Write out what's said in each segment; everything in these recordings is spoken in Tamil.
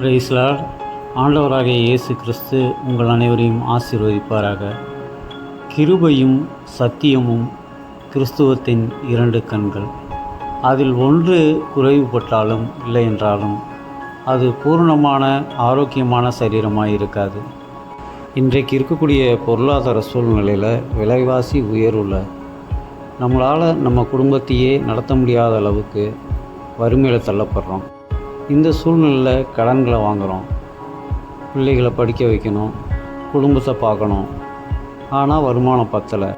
Price Lord. ஆண்டவராகிய இயேசு கிறிஸ்து உங்கள் அனைவரையும் ஆசீர்வதிப்பாராக. கிருபையும் சத்தியமும் கிறிஸ்துவத்தின் இரண்டு கண்கள். அதில் ஒன்று குறைவுபட்டாலும் இல்லை என்றாலும் அது பூர்ணமான ஆரோக்கியமான சரீரமாக இருக்காது. இன்றைக்கு இருக்கக்கூடிய பொருளாதார சூழ்நிலையில் விலைவாசி உயர்வுள்ள நம்மளால் நம்ம குடும்பத்தையே நடத்த முடியாத அளவுக்கு வறுமையில் தள்ளப்படுறோம். இந்த சூழ்நிலையில் கடன்களை வாங்குகிறோம், பிள்ளைகளை படிக்க வைக்கணும், குடும்பத்தை பார்க்கணும். ஆனால் வருமானம் பத்தலை,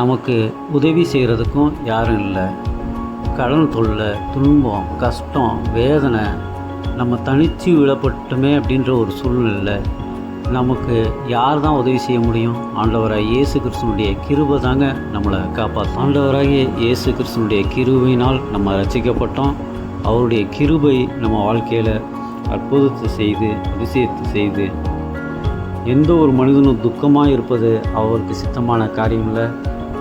நமக்கு உதவி செய்கிறதுக்கும் யாரும் இல்லை. கடன் தொல்லை, துன்பம், கஷ்டம், வேதனை, நம்ம தனித்து விடப்பட்டுமே அப்படின்ற ஒரு சூழ்நிலை. நமக்கு யார் தான் உதவி செய்ய முடியும்? ஆண்டவராகிய இயேசு கிறிஸ்துனுடைய கிருபை தாங்க நம்மளை காப்பாற்றும். ஆண்டவராகிய இயேசு கிறிஸ்துனுடைய கிருபையினால் நம்ம ரட்சிக்கப்பட்டோம். அவருடைய கிருபை நம்ம வாழ்க்கையில் அற்புதத்தை செய்து அதிசயத்தை செய்து, எந்த ஒரு மனிதனும் துக்கமாக இருப்பது அவருக்கு சித்தமான காரியம் இல்லை.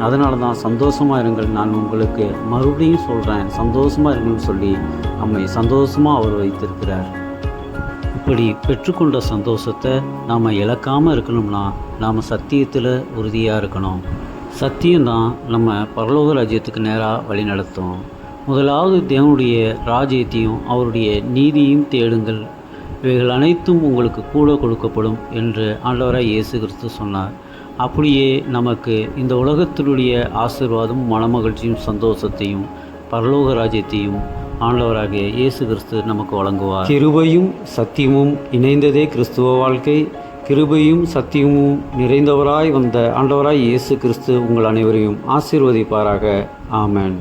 அதனால தான் சந்தோஷமாக இருங்கள், நான் உங்களுக்கு மறுபடியும் சொல்கிறேன், சந்தோஷமாக இருங்கள்னு சொல்லி நம்மை சந்தோஷமாக அவர் வைத்திருக்கிறார். இப்படி பெற்றுக்கொண்ட சந்தோஷத்தை நாம் இழக்காமல் இருக்கணும்னா நாம் சத்தியத்தில் உறுதியாக இருக்கணும். சத்தியம்தான் நம்ம பரலோக ராஜ்யத்துக்கு நேராக வழி நடத்தும். முதலாவது தேவனுடைய ராஜ்யத்தையும் அவருடைய நீதியும் தேடுங்கள், இவைகள் அனைத்தும் உங்களுக்கு கூட கொடுக்கப்படும் என்று ஆண்டவராய் இயேசு கிறிஸ்து சொன்னார். அப்படியே நமக்கு இந்த உலகத்தினுடைய ஆசீர்வாதம், மனமகிழ்ச்சியும் சந்தோஷத்தையும் பரலோக ராஜ்யத்தையும் ஆண்டவராகிய இயேசு கிறிஸ்து நமக்கு வழங்குவார். கிருபையும் சத்தியமும் இணைந்ததே கிறிஸ்துவ வாழ்க்கை. கிருபையும் சத்தியமும் நிறைந்தவராய் வந்த ஆண்டவராய் இயேசு கிறிஸ்து உங்கள் அனைவரையும் ஆசீர்வதிப்பாராக. ஆமென்.